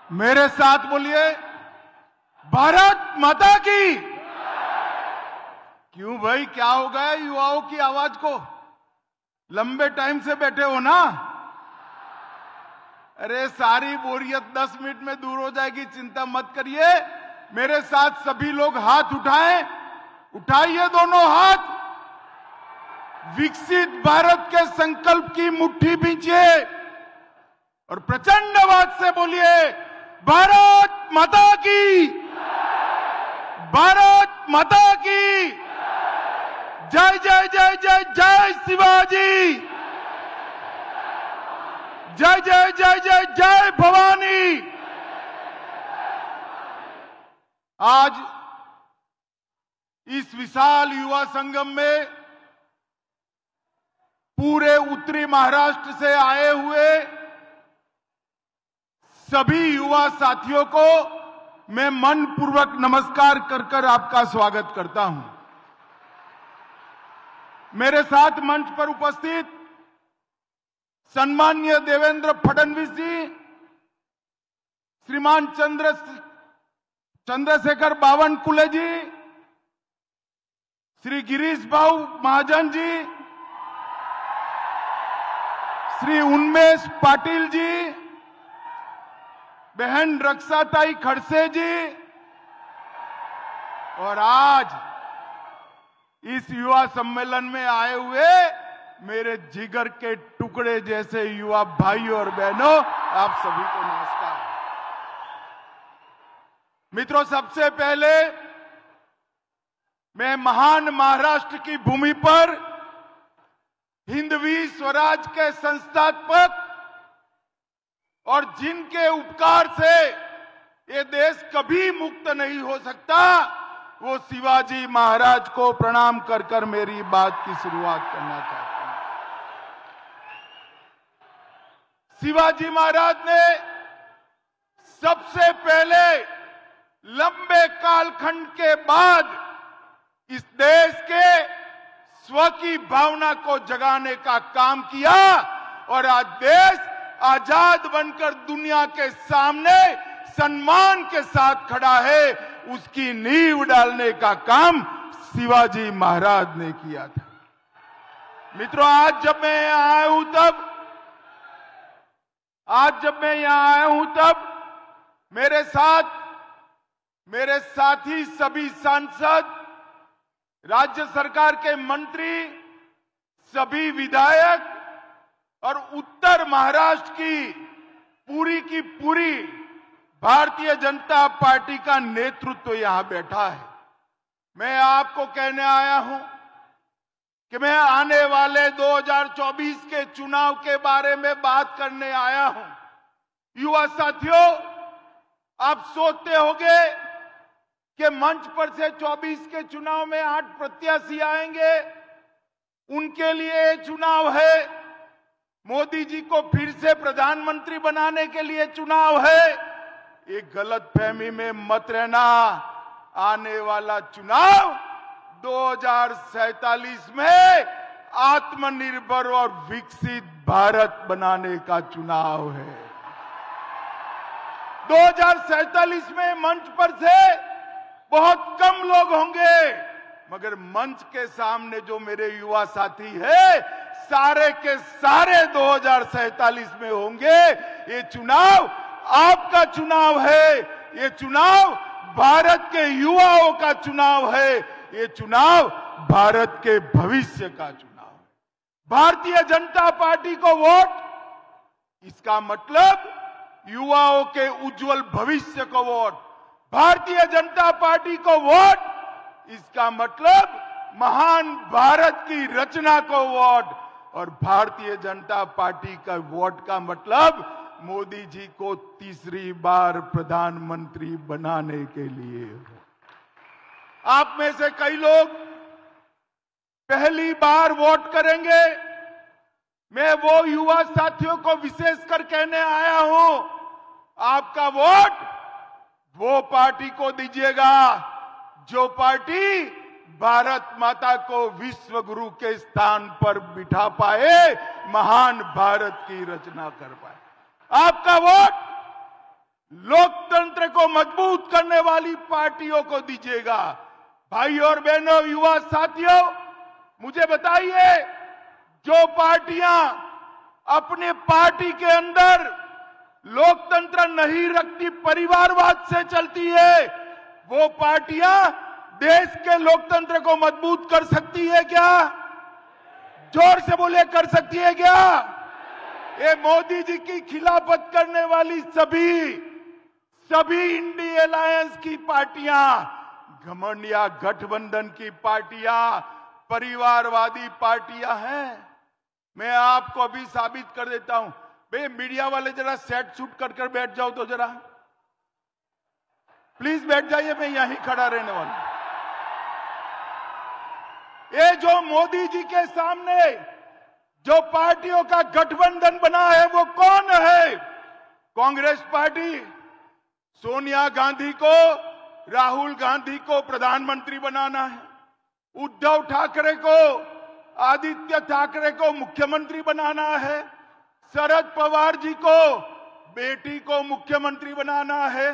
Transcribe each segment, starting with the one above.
मेरे साथ बोलिए, भारत माता की। क्यों भाई, क्या हो गया युवाओं की आवाज को? लंबे टाइम से बैठे हो ना? अरे सारी बोरियत 10 मिनट में दूर हो जाएगी, चिंता मत करिए। मेरे साथ सभी लोग हाथ उठाएं, उठाइए दोनों हाथ। विकसित भारत के संकल्प की मुट्ठी भींचिए और प्रचंड आवाज से बोलिए, भारत माता की, भारत माता की। जय जय जय जय जय शिवाजी, जय जय जय जय जय भवानी। आज इस विशाल युवा संगम में पूरे उत्तरी महाराष्ट्र से आए हुए सभी युवा साथियों को मैं मनपूर्वक नमस्कार कर आपका स्वागत करता हूं। मेरे साथ मंच पर उपस्थित सम्माननीय देवेंद्र फडणवीस जी, श्रीमान चंद्रशेखर बावनकुळे जी, श्री गिरीश भाऊ महाजन जी, श्री उन्मेष पाटिल जी, बहन रक्षाताई खड़से जी, और आज इस युवा सम्मेलन में आए हुए मेरे जिगर के टुकड़े जैसे युवा भाइयों और बहनों, आप सभी को नमस्कार। मित्रों, सबसे पहले मैं महान महाराष्ट्र की भूमि पर हिंदवी स्वराज के संस्थापक और जिनके उपकार से ये देश कभी मुक्त नहीं हो सकता, वो शिवाजी महाराज को प्रणाम कर मेरी बात की शुरुआत करना चाहता हूं। शिवाजी महाराज ने सबसे पहले लंबे कालखंड के बाद इस देश के स्व की भावना को जगाने का काम किया और आज देश आजाद बनकर दुनिया के सामने सम्मान के साथ खड़ा है। उसकी नींव डालने का काम शिवाजी महाराज ने किया था। मित्रों, आज जब मैं यहां आया हूं तब मेरे साथी सभी सांसद, राज्य सरकार के मंत्री, सभी विधायक और उत्तर महाराष्ट्र की पूरी भारतीय जनता पार्टी का नेतृत्व यहां बैठा है। मैं आपको कहने आया हूं कि मैं आने वाले 2024 के चुनाव के बारे में बात करने आया हूं। युवा साथियों, आप सोचते होंगे कि मंच पर से 24 के चुनाव में 8 प्रत्याशी आएंगे, उनके लिए चुनाव है, मोदी जी को फिर से प्रधानमंत्री बनाने के लिए चुनाव है। एक गलतफहमी में मत रहना। आने वाला चुनाव 2047 में आत्मनिर्भर और विकसित भारत बनाने का चुनाव है। 2047 में मंच पर से बहुत कम लोग होंगे, मगर मंच के सामने जो मेरे युवा साथी है, सारे के सारे 2047 में होंगे। ये चुनाव आपका चुनाव है, ये चुनाव भारत के युवाओं का चुनाव है, ये चुनाव भारत के भविष्य का चुनाव है। भारतीय जनता पार्टी को वोट, इसका मतलब युवाओं के उज्जवल भविष्य को वोट। भारतीय जनता पार्टी को वोट, इसका मतलब महान भारत की रचना को वोट। और भारतीय जनता पार्टी का वोट का मतलब मोदी जी को तीसरी बार प्रधानमंत्री बनाने के लिए। आप में से कई लोग पहली बार वोट करेंगे। मैं वो युवा साथियों को विशेषकर कहने आया हूं, आपका वोट वो पार्टी को दीजिएगा जो पार्टी भारत माता को विश्व गुरु के स्थान पर बिठा पाए, महान भारत की रचना कर पाए। आपका वोट लोकतंत्र को मजबूत करने वाली पार्टियों को दीजिएगा। भाई और बहनों, युवा साथियों, मुझे बताइए, जो पार्टियां अपने पार्टी के अंदर लोकतंत्र नहीं रखती, परिवारवाद से चलती है, वो पार्टियां देश के लोकतंत्र को मजबूत कर सकती है क्या? जोर से बोले, कर सकती है क्या? ये मोदी जी की खिलाफत करने वाली सभी इंडी अलायंस की पार्टियां, घमंड या गठबंधन की पार्टियां, परिवारवादी पार्टियां हैं। मैं आपको अभी साबित कर देता हूं। भाई मीडिया वाले जरा सेट शूट कर बैठ जाओ तो जरा, प्लीज बैठ जाइए, मैं यहीं खड़ा रहने वाला हूं। ये जो मोदी जी के सामने जो पार्टियों का गठबंधन बना है वो कौन है? कांग्रेस पार्टी सोनिया गांधी को, राहुल गांधी को प्रधानमंत्री बनाना है, उद्धव ठाकरे को, आदित्य ठाकरे को मुख्यमंत्री बनाना है, शरद पवार जी को बेटी को मुख्यमंत्री बनाना है,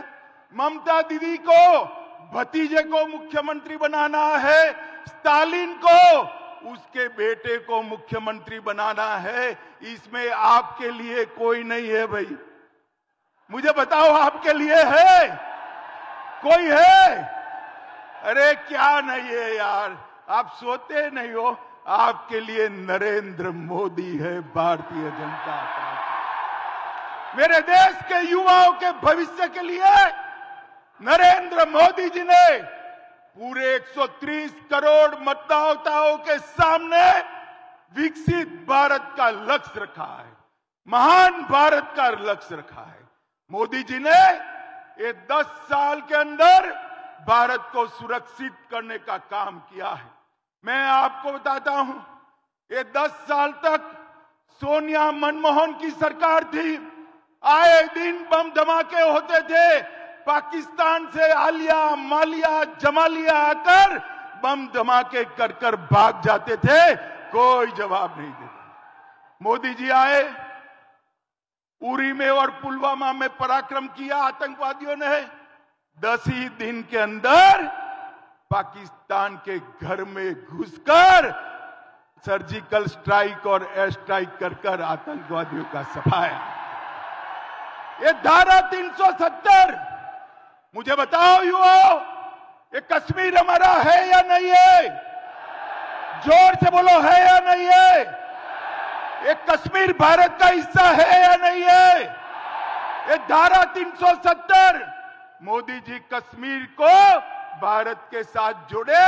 ममता दीदी को भतीजे को मुख्यमंत्री बनाना है, स्टालिन को उसके बेटे को मुख्यमंत्री बनाना है। इसमें आपके लिए कोई नहीं है भाई, मुझे बताओ, आपके लिए है? कोई है? अरे क्या नहीं है यार, आप सोते नहीं हो। आपके लिए नरेंद्र मोदी है, भारतीय जनता पार्टी। मेरे देश के युवाओं के भविष्य के लिए नरेंद्र मोदी जी ने पूरे 130 करोड़ मतदाताओं के सामने विकसित भारत का लक्ष्य रखा है, महान भारत का लक्ष्य रखा है। मोदी जी ने ये 10 साल के अंदर भारत को सुरक्षित करने का काम किया है। मैं आपको बताता हूं, ये 10 साल तक सोनिया मनमोहन की सरकार थी, आए दिन बम धमाके होते थे, पाकिस्तान से आलिया मालिया जमालिया आकर बम धमाके कर भाग जाते थे, कोई जवाब नहीं देता। मोदी जी आए, उरी में और पुलवामा में पराक्रम किया आतंकवादियों ने, 10 ही दिन के अंदर पाकिस्तान के घर में घुसकर सर्जिकल स्ट्राइक और एयर स्ट्राइक कर आतंकवादियों का सफाया। ये धारा 370, मुझे बताओ युवाओं, ये कश्मीर हमारा है या नहीं है? जोर से बोलो, है या नहीं है? ये कश्मीर भारत का हिस्सा है या नहीं है? ये धारा 370, मोदी जी कश्मीर को भारत के साथ जोड़े।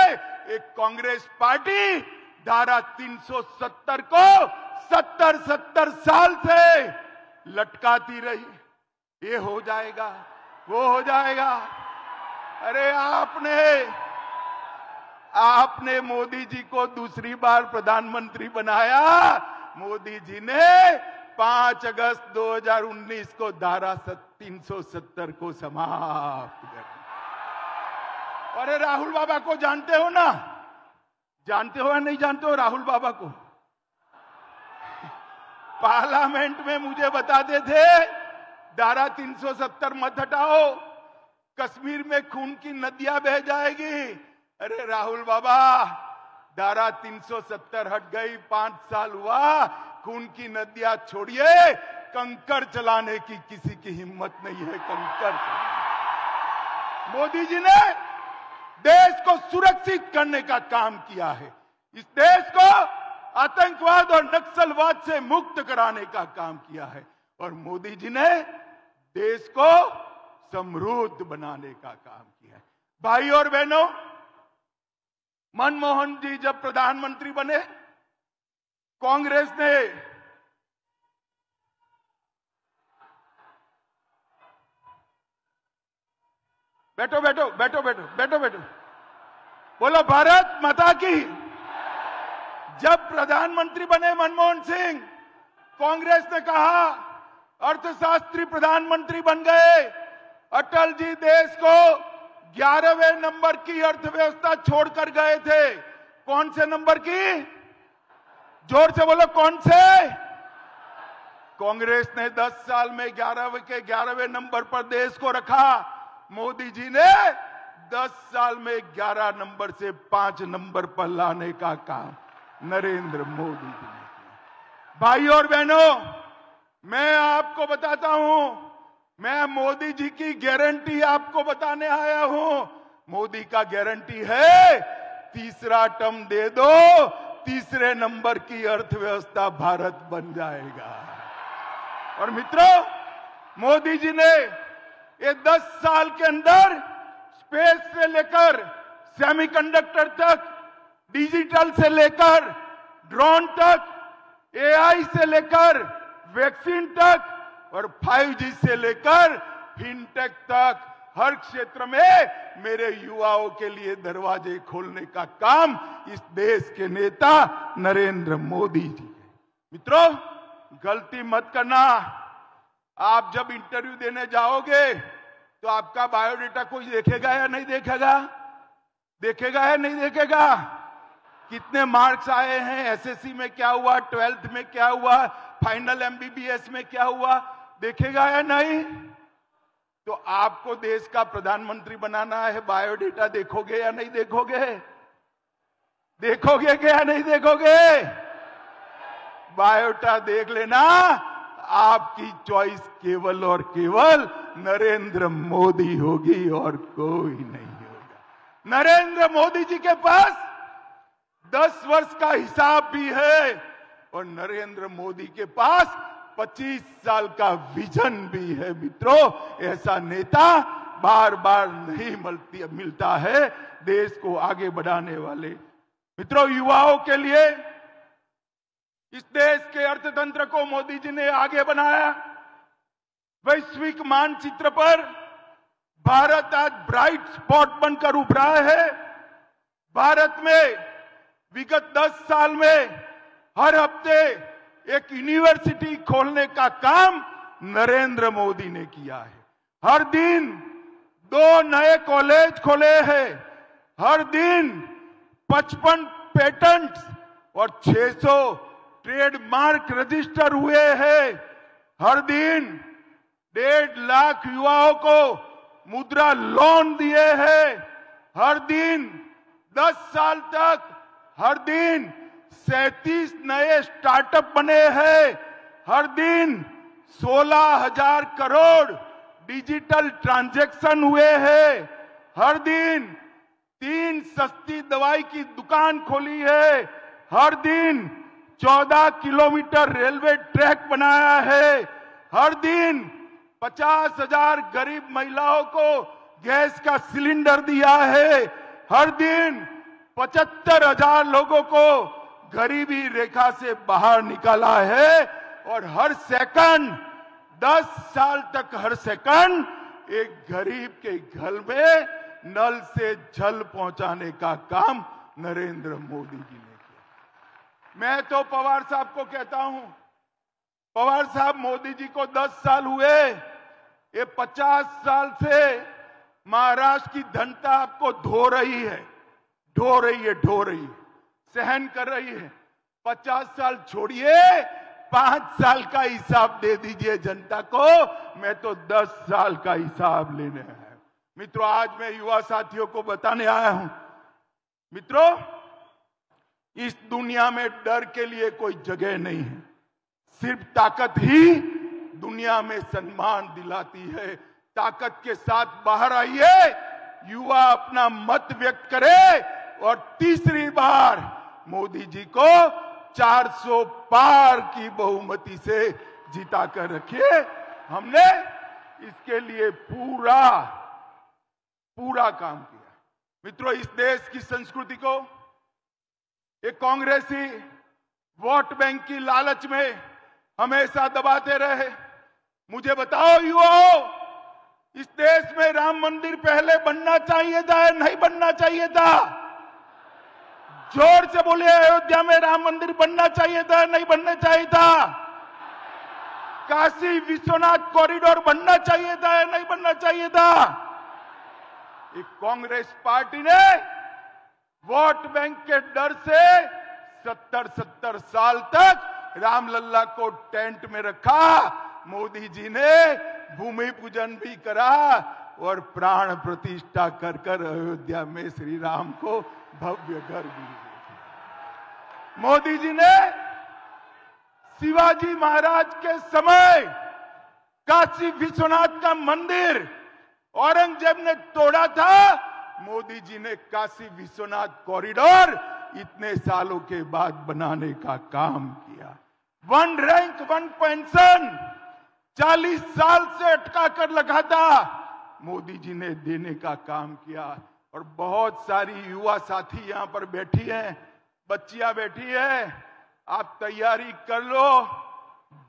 एक कांग्रेस पार्टी धारा 370 को 70 साल से लटकाती रही। ये हो जाएगा, वो हो जाएगा। अरे आपने मोदी जी को दूसरी बार प्रधानमंत्री बनाया। मोदी जी ने 5 अगस्त 2019 को धारा 370 को समाप्त कर दिया। अरे राहुल बाबा को जानते हो ना? जानते हो या नहीं जानते हो राहुल बाबा को? पार्लियामेंट में मुझे बताते थे धारा 370 मत हटाओ, कश्मीर में खून की नदियां बह जाएगी। अरे राहुल बाबा, धारा 370 हट गई, 5 साल हुआ, खून की नदियां छोड़िए, कंकर चलाने की किसी की हिम्मत नहीं है। कंकर मोदी जी ने देश को सुरक्षित करने का काम किया है, इस देश को आतंकवाद और नक्सलवाद से मुक्त कराने का काम किया है, और मोदी जी ने देश को समृद्ध बनाने का काम किया है। भाई और बहनों, मनमोहन जी जब प्रधानमंत्री बने, कांग्रेस ने बैठो बैठो बैठो बैठो बैठो बैठो बोलो भारत माता की। जब प्रधानमंत्री बने मनमोहन सिंह, कांग्रेस ने कहा अर्थशास्त्री प्रधानमंत्री बन गए। अटल जी देश को 11वें नंबर की अर्थव्यवस्था छोड़कर गए थे। कौन से नंबर की? जोर से बोलो, कौन से? कांग्रेस ने 10 साल में 11वें के 11वें नंबर पर देश को रखा। मोदी जी ने 10 साल में 11 नंबर से 5 नंबर पर लाने का काम नरेंद्र मोदी जी ने किया। भाई और बहनों, मैं आपको बताता हूं, मैं मोदी जी की गारंटी आपको बताने आया हूं। मोदी का गारंटी है, तीसरा टर्म दे दो, तीसरे नंबर की अर्थव्यवस्था भारत बन जाएगा। और मित्रों, मोदी जी ने ये 10 साल के अंदर स्पेस से लेकर सेमीकंडक्टर तक, डिजिटल से लेकर ड्रोन तक, एआई से लेकर वैक्सीन तक और 5G से लेकर फिनटेक तक हर क्षेत्र में मेरे युवाओं के लिए दरवाजे खोलने का काम इस देश के नेता नरेंद्र मोदी जी है। मित्रों, गलती मत करना। आप जब इंटरव्यू देने जाओगे तो आपका बायोडेटा कोई देखेगा या नहीं देखेगा? देखेगा या नहीं देखेगा? कितने मार्क्स आए हैं, एसएससी में क्या हुआ, 12th में क्या हुआ, फाइनल एमबीबीएस में क्या हुआ, देखेगा या नहीं? तो आपको देश का प्रधानमंत्री बनाना है, बायोडेटा देखोगे या नहीं देखोगे? देखोगे क्या नहीं देखोगे? बायोडेटा देख लेना। आपकी चॉइस केवल और केवल नरेंद्र मोदी होगी और कोई नहीं होगा। नरेंद्र मोदी जी के पास 10 वर्ष का हिसाब भी है और नरेंद्र मोदी के पास 25 साल का विजन भी है। मित्रों, ऐसा नेता बार बार नहीं मिलता है देश को आगे बढ़ाने वाले। मित्रों, युवाओं के लिए इस देश के अर्थतंत्र को मोदी जी ने आगे बनाया। वैश्विक मानचित्र पर भारत आज ब्राइट स्पॉट बनकर उभरा है। भारत में विगत 10 साल में हर हफ्ते एक यूनिवर्सिटी खोलने का काम नरेंद्र मोदी ने किया है। हर दिन 2 नए कॉलेज खोले हैं। हर दिन 55 पेटेंट्स और 600 ट्रेडमार्क रजिस्टर हुए हैं। हर दिन 1.5 लाख युवाओं को मुद्रा लोन दिए हैं। हर दिन 10 साल तक हर दिन 37 नए स्टार्टअप बने हैं। हर दिन 16,000 करोड़ डिजिटल ट्रांजैक्शन हुए हैं। हर दिन 3 सस्ती दवाई की दुकान खोली है। हर दिन 14 किलोमीटर रेलवे ट्रैक बनाया है। हर दिन 50,000 गरीब महिलाओं को गैस का सिलेंडर दिया है। हर दिन 75,000 लोगों को गरीबी रेखा से बाहर निकाला है। और हर सेकंड 10 साल तक हर सेकंड एक गरीब के घर में नल से जल पहुंचाने का काम नरेंद्र मोदी जी ने किया। मैं तो पवार साहब को कहता हूं, पवार साहब, मोदी जी को 10 साल हुए, ये 50 साल से महाराष्ट्र की जनता आपको ढो रही है, सहन कर रही है। 50 साल छोड़िए, 5 साल का हिसाब दे दीजिए जनता को। मैं तो 10 साल का हिसाब लेने आया हूं। मित्रों, आज मैं युवा साथियों को बताने आया हूं, मित्रों, इस दुनिया में डर के लिए कोई जगह नहीं है। सिर्फ ताकत ही दुनिया में सम्मान दिलाती है। ताकत के साथ बाहर आइए, युवा अपना मत व्यक्त करे और तीसरी बार मोदी जी को 400 पार की बहुमति से जिता कर रखिए। हमने इसके लिए पूरा काम किया। मित्रों, इस देश की संस्कृति को एक कांग्रेसी वोट बैंक की लालच में हमेशा दबाते रहे। मुझे बताओ युवाओं, इस देश में राम मंदिर पहले बनना चाहिए था या नहीं बनना चाहिए था? जोर से बोलिए, अयोध्या में राम मंदिर बनना चाहिए था, नहीं बनना चाहिए था? काशी विश्वनाथ कॉरिडोर बनना चाहिए था या नहीं बनना चाहिए था? एक कांग्रेस पार्टी ने वोट बैंक के डर से 70 साल तक रामलल्ला को टेंट में रखा, मोदी जी ने भूमि पूजन भी करा और प्राण प्रतिष्ठा कर कर अयोध्या में श्री राम को भव्य घर भी दिया। मोदी जी ने शिवाजी महाराज के समय काशी विश्वनाथ का मंदिर औरंगजेब ने तोड़ा था, मोदी जी ने काशी विश्वनाथ कॉरिडोर इतने सालों के बाद बनाने का काम किया। 1 रैंक 1 पेंशन 40 साल से अटका कर लगा था, मोदी जी ने देने का काम किया। और बहुत सारी युवा साथी यहां पर बैठी हैं, बच्चियां बैठी है, आप तैयारी कर लो,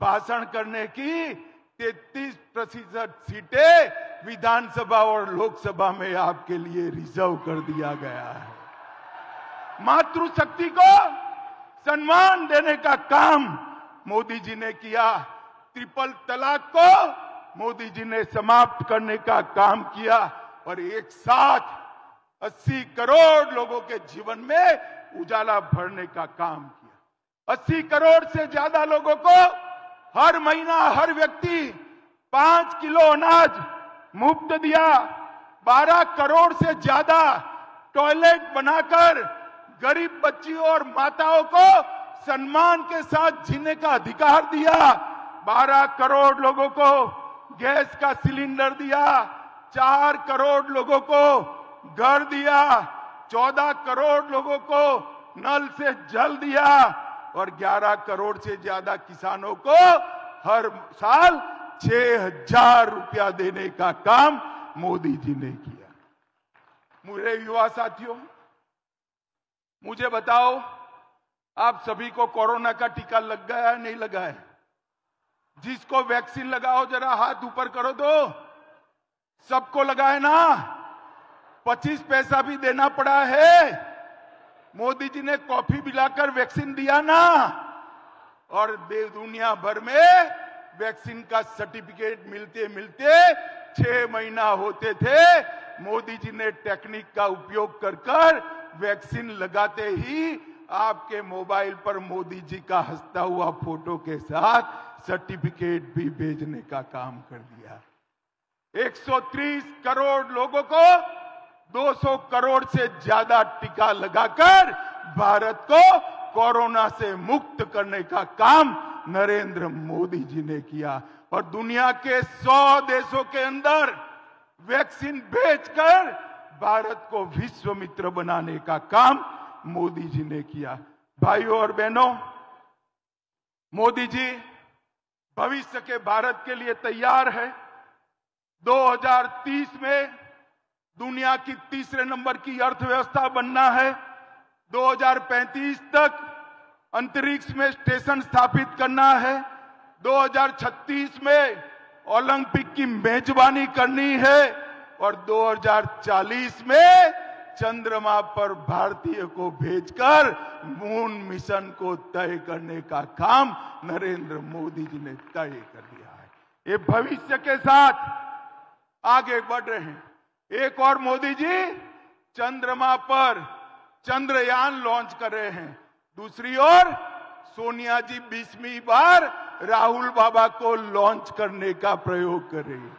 भाषण करने की 33% सीटें विधानसभा और लोकसभा में आपके लिए रिजर्व कर दिया गया है। मातृशक्ति को सम्मान देने का काम मोदी जी ने किया। ट्रिपल तलाक को मोदी जी ने समाप्त करने का काम किया और एक साथ 80 करोड़ लोगों के जीवन में उजाला भरने का काम किया। 80 करोड़ से ज्यादा लोगों को हर महीना हर व्यक्ति 5 किलो अनाज मुफ्त दिया। 12 करोड़ से ज्यादा टॉयलेट बनाकर गरीब बच्चियों और माताओं को सम्मान के साथ जीने का अधिकार दिया। 12 करोड़ लोगों को गैस का सिलेंडर दिया। 4 करोड़ लोगों को घर दिया। 14 करोड़ लोगों को नल से जल दिया और 11 करोड़ से ज्यादा किसानों को हर साल 6,000 रुपया देने का काम मोदी जी ने किया। मेरे युवा साथियों, मुझे बताओ, आप सभी को कोरोना का टीका लग गया है नहीं लगा है? जिसको वैक्सीन लगाओ जरा हाथ ऊपर करो तो। सबको लगा है ना? 25 पैसा भी देना पड़ा है। मोदी जी ने कॉफी पिलाकर वैक्सीन दिया ना। और दुनिया भर में वैक्सीन का सर्टिफिकेट मिलते मिलते 6 महीना होते थे। मोदी जी ने टेक्निक का उपयोग कर वैक्सीन लगाते ही आपके मोबाइल पर मोदी जी का हंसता हुआ फोटो के साथ सर्टिफिकेट भी भेजने का काम कर दिया। 130 करोड़ लोगों को 200 करोड़ से ज्यादा टीका लगाकर भारत को कोरोना से मुक्त करने का काम नरेंद्र मोदी जी ने किया। और दुनिया के 100 देशों के अंदर वैक्सीन भेजकर भारत को विश्व मित्र बनाने का काम मोदी जी ने किया। भाइयों और बहनों, मोदी जी भविष्य के भारत के लिए तैयार है। 2030 में दुनिया की तीसरे नंबर की अर्थव्यवस्था बनना है। 2035 तक अंतरिक्ष में स्टेशन स्थापित करना है। 2036 में ओलंपिक की मेजबानी करनी है और 2040 में चंद्रमा पर भारतीय को भेजकर मून मिशन को तय करने का काम नरेंद्र मोदी जी ने तय कर दिया है। ये भविष्य के साथ आगे बढ़ रहे हैं। एक और मोदी जी चंद्रमा पर चंद्रयान लॉन्च कर रहे हैं। दूसरी ओर सोनिया जी 20वीं बार राहुल बाबा को लॉन्च करने का प्रयोग कर रही है।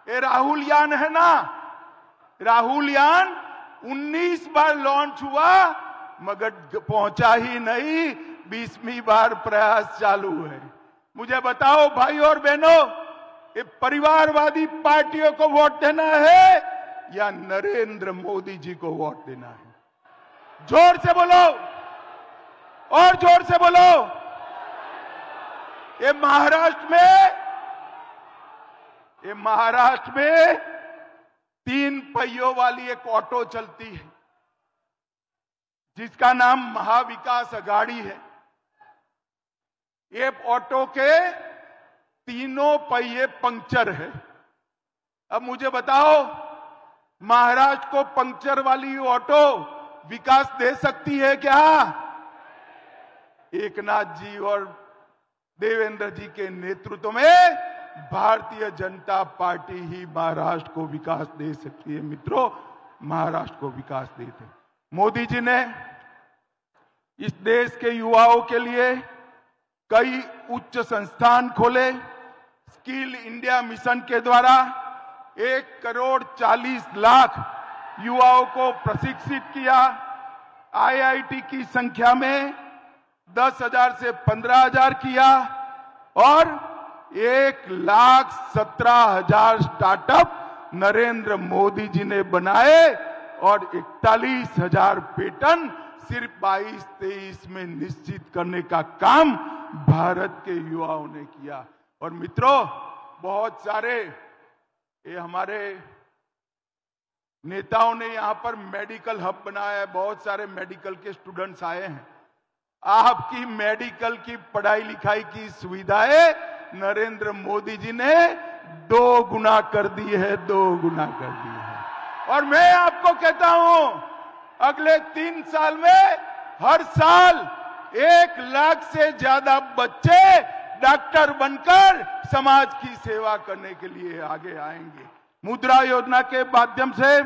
ये राहुल यान है ना, राहुल यान 19 बार लॉन्च हुआ मगर पहुंचा ही नहीं। 20वीं बार प्रयास चालू है। मुझे बताओ भाई और बहनों, ये परिवारवादी पार्टियों को वोट देना है या नरेंद्र मोदी जी को वोट देना है? जोर से बोलो और जोर से बोलो। ये महाराष्ट्र में 3 पहियों वाली एक ऑटो चलती है जिसका नाम महाविकास अघाड़ी है। ये ऑटो के तीनों पहिए पंक्चर है। अब मुझे बताओ, महाराष्ट्र को पंक्चर वाली ऑटो विकास दे सकती है क्या? एकनाथ जी और देवेंद्र जी के नेतृत्व में भारतीय जनता पार्टी ही महाराष्ट्र को विकास दे सकती है। मित्रों, महाराष्ट्र को विकास देते। मोदी जी ने इस देश के युवाओं के लिए कई उच्च संस्थान खोले। स्किल इंडिया मिशन के द्वारा 1,40,00,000 युवाओं को प्रशिक्षित किया। आईआईटी की संख्या में 10,000 से 15,000 किया और 1,17,000 स्टार्टअप नरेंद्र मोदी जी ने बनाए और 41,000 पेटेंट सिर्फ 22-23 में निश्चित करने का काम भारत के युवाओं ने किया। और मित्रों, बहुत सारे ये हमारे नेताओं ने यहां पर मेडिकल हब बनाया है, बहुत सारे मेडिकल के स्टूडेंट्स आए हैं। आपकी मेडिकल की पढ़ाई लिखाई की सुविधाएं नरेंद्र मोदी जी ने 2 गुना कर दी है, 2 गुना कर दी है। और मैं आपको कहता हूं, अगले 3 साल में हर साल 1 लाख से ज्यादा बच्चे डॉक्टर बनकर समाज की सेवा करने के लिए आगे आएंगे। मुद्रा योजना के माध्यम से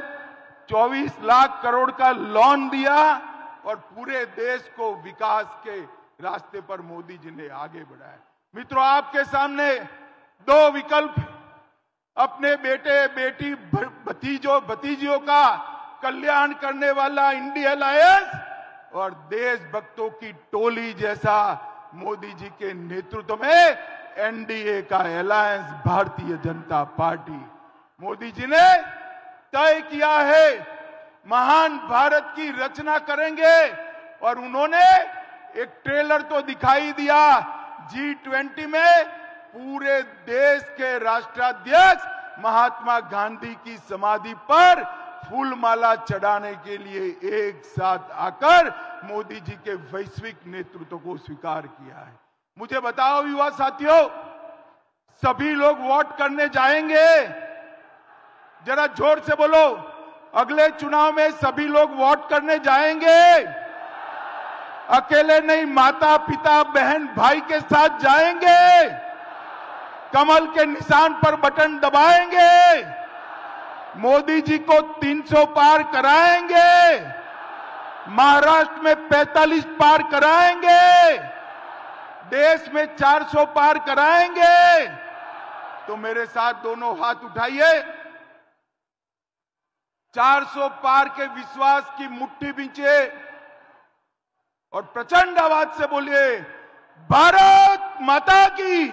24 लाख करोड़ का लोन दिया और पूरे देश को विकास के रास्ते पर मोदी जी ने आगे बढ़ाया। मित्रों, आपके सामने 2 विकल्प, अपने बेटे बेटी भतीजियों का कल्याण करने वाला इंडिया अलायंस और देशभक्तों की टोली जैसा मोदी जी के नेतृत्व में एनडीए का अलायंस भारतीय जनता पार्टी। मोदी जी ने तय किया है महान भारत की रचना करेंगे और उन्होंने एक ट्रेलर तो दिखाई दिया। G20 में पूरे देश के राष्ट्राध्यक्ष महात्मा गांधी की समाधि पर फूलमाला चढ़ाने के लिए एक साथ आकर मोदी जी के वैश्विक नेतृत्व को स्वीकार किया है। मुझे बताओ युवा साथियों, सभी लोग वोट करने जाएंगे? जरा जोर से बोलो, अगले चुनाव में सभी लोग वोट करने जाएंगे? अकेले नहीं, माता पिता बहन भाई के साथ जाएंगे? कमल के निशान पर बटन दबाएंगे? मोदी जी को 300 पार कराएंगे? महाराष्ट्र में 45 पार कराएंगे? देश में 400 पार कराएंगे? तो मेरे साथ दोनों हाथ उठाइए। 400 पार के विश्वास की मुट्ठी बींचे और प्रचंड आवाज से बोलिए, भारत माता की,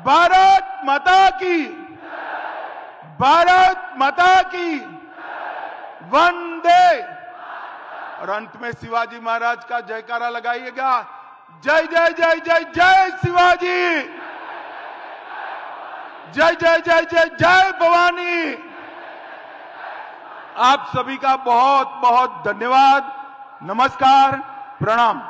भारत माता की, भारत माता की, वंदे। और अंत में शिवाजी महाराज का जयकारा लगाइएगा, जय जय जय जय जय शिवाजी, जय जय जय जय जय भवानी। आप सभी का बहुत बहुत धन्यवाद। नमस्कार, प्रणाम।